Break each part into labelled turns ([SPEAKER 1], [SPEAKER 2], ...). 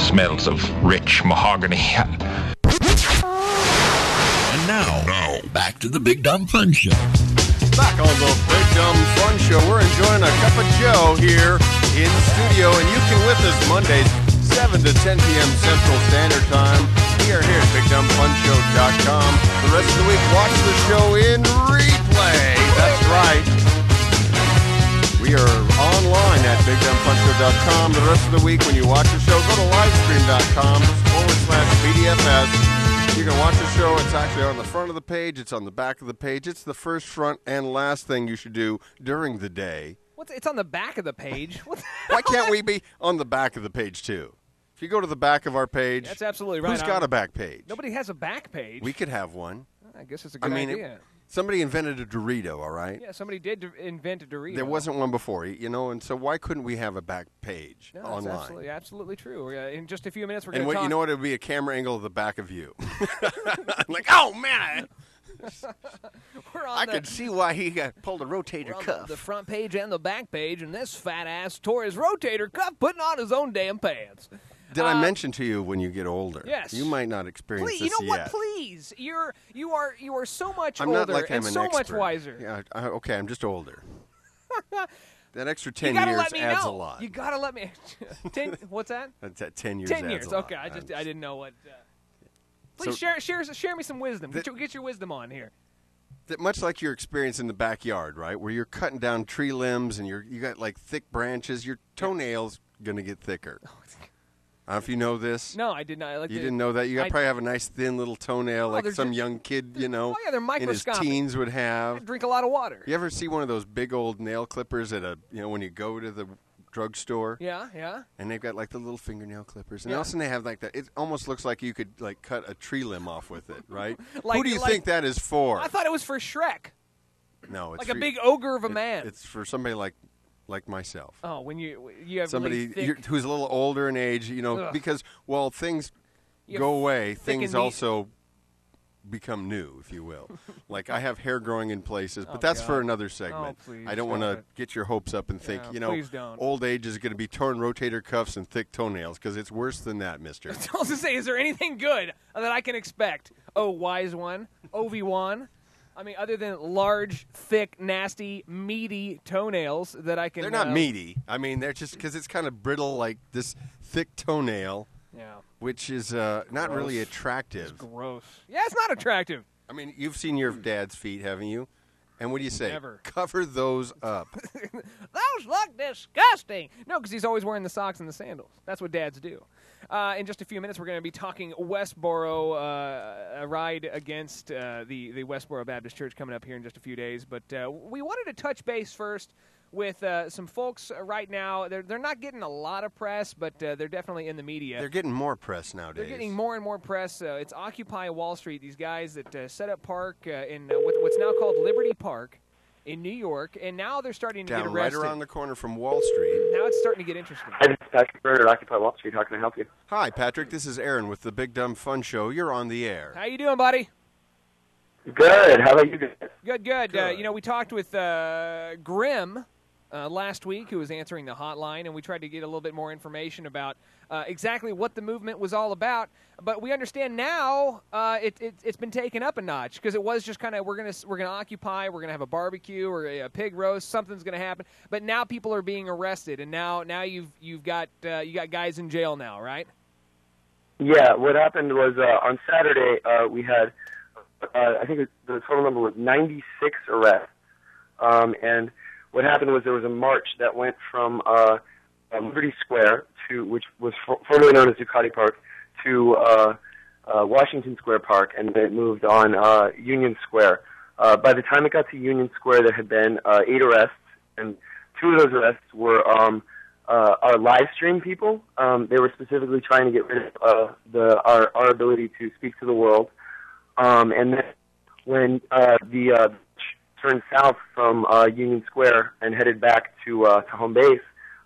[SPEAKER 1] smells of rich mahogany.
[SPEAKER 2] And now, back to the Big Dumb Fun Show.
[SPEAKER 3] Back on the Big Dumb Fun Show, we're enjoying a cup of Joe here in studio, and you can with us Mondays, 7 to 10 p.m. Central Standard Time. We are here at BigDumbFunShow.com. The rest of the week, watch the show in replay. That's right. We are online at BigDumbFunShow.com. The rest of the week, when you watch the show, go to livestream.com/BDFS. You can watch the show. It's actually on the front of the page. It's on the back of the page. It's the first, front, and last thing you should do during the day.
[SPEAKER 4] It's on the back of the page?
[SPEAKER 3] Why can't we be on the back of the page, too? If you go to the back of our page,
[SPEAKER 4] that's absolutely right.
[SPEAKER 3] Who's got a back page?
[SPEAKER 4] Nobody has a back page.
[SPEAKER 3] We could have one.
[SPEAKER 4] I guess it's a good idea.
[SPEAKER 3] Somebody invented a Dorito, all right?
[SPEAKER 4] Yeah, somebody did invent a Dorito.
[SPEAKER 3] There wasn't one before, and so why couldn't we have a back page online?
[SPEAKER 4] That's absolutely true. In just a few minutes, we're
[SPEAKER 3] going
[SPEAKER 4] to talk.
[SPEAKER 3] You know what? It would be a camera angle of the back of you. Like, oh, man. I could see why he pulled a rotator cuff.
[SPEAKER 4] The front page and the back page, and this fat ass tore his rotator cuff putting on his own damn pants.
[SPEAKER 3] Did I mention to you when you get older?
[SPEAKER 4] Yes.
[SPEAKER 3] You might not experience this yet.
[SPEAKER 4] You know what? Please, you are so much older
[SPEAKER 3] not like I'm
[SPEAKER 4] and so
[SPEAKER 3] an
[SPEAKER 4] much wiser.
[SPEAKER 3] Yeah. Okay, I'm just older. That extra 10
[SPEAKER 4] years
[SPEAKER 3] adds a lot.
[SPEAKER 4] You gotta let me. 10, what's that?
[SPEAKER 3] That's at 10 years.
[SPEAKER 4] 10 years.
[SPEAKER 3] Adds a lot.
[SPEAKER 4] Okay, I didn't know what. Please share me some wisdom. Get your wisdom on here.
[SPEAKER 3] That much like your experience in the backyard, right, where you're cutting down tree limbs and you got like thick branches, your toenails gonna get thicker. I don't know if you know this.
[SPEAKER 4] No, I did not.
[SPEAKER 3] You didn't know that? You probably have a nice thin little toenail like some young kid,
[SPEAKER 4] they're microscopic.
[SPEAKER 3] in his teens would have.
[SPEAKER 4] I drink a lot of water.
[SPEAKER 3] You ever see one of those big old nail clippers at when you go to the drugstore?
[SPEAKER 4] Yeah.
[SPEAKER 3] And they've got like the little fingernail clippers. And also they have like that. It almost looks like you could like cut a tree limb off with it, right? Who do you think that is for?
[SPEAKER 4] I thought it was for Shrek.
[SPEAKER 3] No, it's
[SPEAKER 4] like a big ogre of a man.
[SPEAKER 3] It's for somebody like myself.
[SPEAKER 4] Oh, when you have
[SPEAKER 3] somebody
[SPEAKER 4] really thick...
[SPEAKER 3] who's a little older in age, because things go away, things also become new, if you will. Like I have hair growing in places, but that's for another segment.
[SPEAKER 4] Please,
[SPEAKER 3] I don't want to get your hopes up and think,
[SPEAKER 4] please don't.
[SPEAKER 3] Old age is going to be torn rotator cuffs and thick toenails because it's worse than that, mister.
[SPEAKER 4] I was going to say, is there anything good that I can expect? Oh, wise one, Obi-Wan. I mean, other than large, thick, nasty, meaty toenails that I can...
[SPEAKER 3] They're not meaty. I mean, they're just because it's kind of brittle, like this thick toenail, which is not really attractive.
[SPEAKER 4] It's gross. Yeah, it's not attractive.
[SPEAKER 3] I mean, you've seen your dad's feet, haven't you? And what do you say?
[SPEAKER 4] Never.
[SPEAKER 3] Cover those up.
[SPEAKER 4] Those look disgusting. No, because he's always wearing the socks and the sandals. That's what dads do. In just a few minutes, we're going to be talking Westboro, a ride against the Westboro Baptist Church coming up here in just a few days. But we wanted to touch base first with some folks right now. They're not getting a lot of press, but they're definitely in the media.
[SPEAKER 3] They're getting more press nowadays.
[SPEAKER 4] They're getting more and more press. It's Occupy Wall Street, these guys that set up park in what's now called Liberty Park in New York, and now they're starting to get arrested.
[SPEAKER 3] Right around the corner from Wall Street.
[SPEAKER 4] Now it's starting to get interesting.
[SPEAKER 5] Hi, this is Patrick Bird at Occupy Wall Street. How can I help you?
[SPEAKER 3] Hi, Patrick. This is Aaron with the Big Dumb Fun Show. You're on the air.
[SPEAKER 4] How you doing, buddy?
[SPEAKER 5] Good. How about you guys?
[SPEAKER 4] Good. We talked with Grim last week, who was answering the hotline, and we tried to get a little bit more information about exactly what the movement was all about. But we understand now it's been taken up a notch because it was just kind of we're gonna occupy, we're gonna have a barbecue or a pig roast, something's gonna happen. But now people are being arrested, and now you've got guys in jail now, right?
[SPEAKER 5] Yeah. What happened was on Saturday we had I think the total number was 96 arrests, and what happened was there was a march that went from Liberty Square which was formerly known as Ducati Park, to Washington Square Park, and then it moved on Union Square. By the time it got to Union Square, there had been 8 arrests, and 2 of those arrests were our live stream people. They were specifically trying to get rid of our ability to speak to the world. And then when the turned south from Union Square and headed back to home base,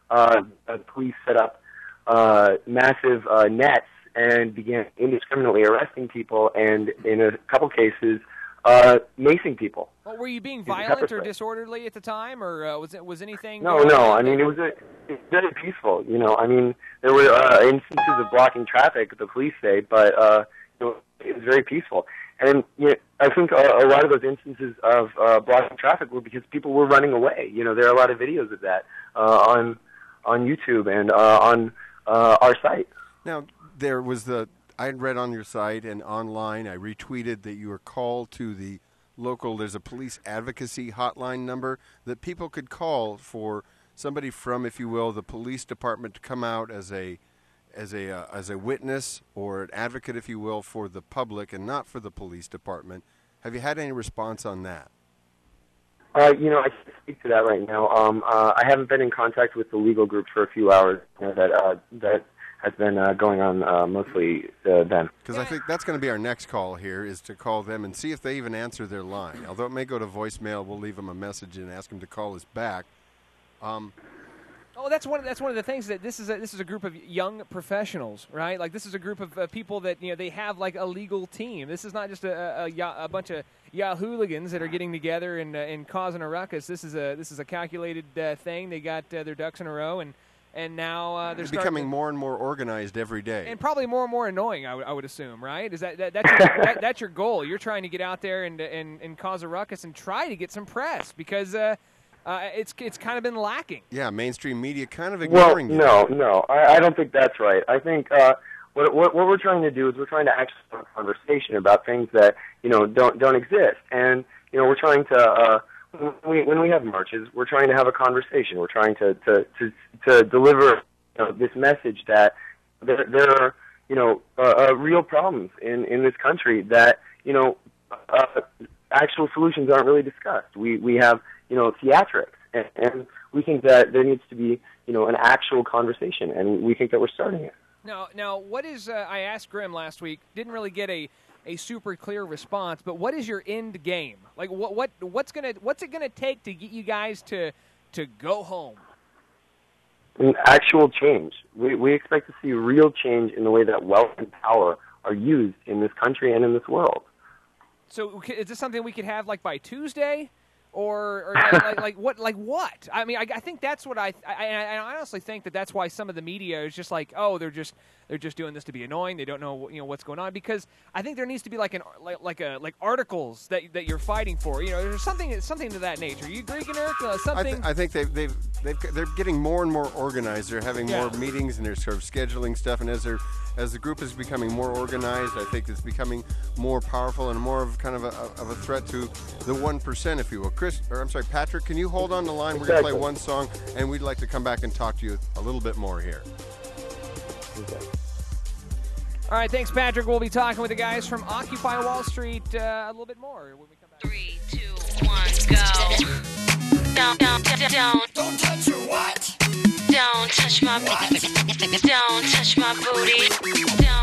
[SPEAKER 5] the police set up massive nets and began indiscriminately arresting people, and in a couple cases, macing people.
[SPEAKER 4] Well, were you being violent or disorderly at the time, or was anything?
[SPEAKER 5] No. I mean, it was very peaceful. You know, I mean, there were instances of blocking traffic, the police say, but you know, it was very peaceful. And you know, I think a lot of those instances of blocking traffic were because people were running away. You know, there are a lot of videos of that on YouTube and on our site.
[SPEAKER 3] Now, there was I had read on your site and online, I retweeted that you were called to the local, there's a police advocacy hotline number that people could call for somebody from, if you will, the police department to come out as a witness or an advocate, if you will, for the public and not for the police department. Have you had any response on that?
[SPEAKER 5] You know, I can't speak to that right now. I haven't been in contact with the legal group for a few hours. You know, that has been going on mostly then.
[SPEAKER 3] Because I think that's going to be our next call here, is to call them and see if they even answer their line. Although it may go to voicemail, we'll leave them a message and ask them to call us back.
[SPEAKER 4] Oh, that's one of the things, that this is a group of young professionals, right? Like, this is a group of people that, you know, they have like a legal team. This is not just a bunch of hooligans that are getting together and causing a ruckus. This is a calculated thing. They got their ducks in a row, and now they're
[SPEAKER 3] becoming more and more organized every day,
[SPEAKER 4] and probably more and more annoying. I would assume, right? Is that's your goal? You're trying to get out there and cause a ruckus and try to get some press, because it's kind of been lacking.
[SPEAKER 3] Yeah, mainstream media kind of ignoring you.
[SPEAKER 5] No, I don't think that's right. I think what we're trying to do is we're trying to actually have a conversation about things that, you know, don't exist, and you know, we're trying to. When we have marches, we're trying to have a conversation. We're trying to deliver, you know, this message that there are, you know, real problems in this country that, you know, actual solutions aren't really discussed. We have, you know, theatrics, and we think that there needs to be, you know, an actual conversation, and we think that we're starting it.
[SPEAKER 4] Now, what is? I asked Grim last week. Didn't really get a super clear response, but what is your end game? Like, what's it gonna take to get you guys to go home?
[SPEAKER 5] An actual change. We expect to see real change in the way that wealth and power are used in this country and in this world.
[SPEAKER 4] So, is this something we could have like by Tuesday? Or like what? I mean, I think that's what I honestly think that's why some of the media is just like, oh, they're just doing this to be annoying. They don't know, you know, what's going on, because I think there needs to be like articles that you're fighting for. You know, there's something to that nature. You agree, Eric? Something.
[SPEAKER 3] I think they're getting more and more organized. They're having more meetings, and they're sort of scheduling stuff. And as the group is becoming more organized, I think it's becoming more powerful and more of kind of a threat to the 1%, if you will. Patrick, can you hold on the line? We're going to play one song, and we'd like to come back and talk to you a little bit more here.
[SPEAKER 5] Okay.
[SPEAKER 4] All right, thanks, Patrick. We'll be talking with the guys from Occupy Wall Street a little bit more when we come back. 3, 2, 1, go.
[SPEAKER 2] Don't touch your what?
[SPEAKER 6] Don't touch my booty. Don't touch my booty. Don't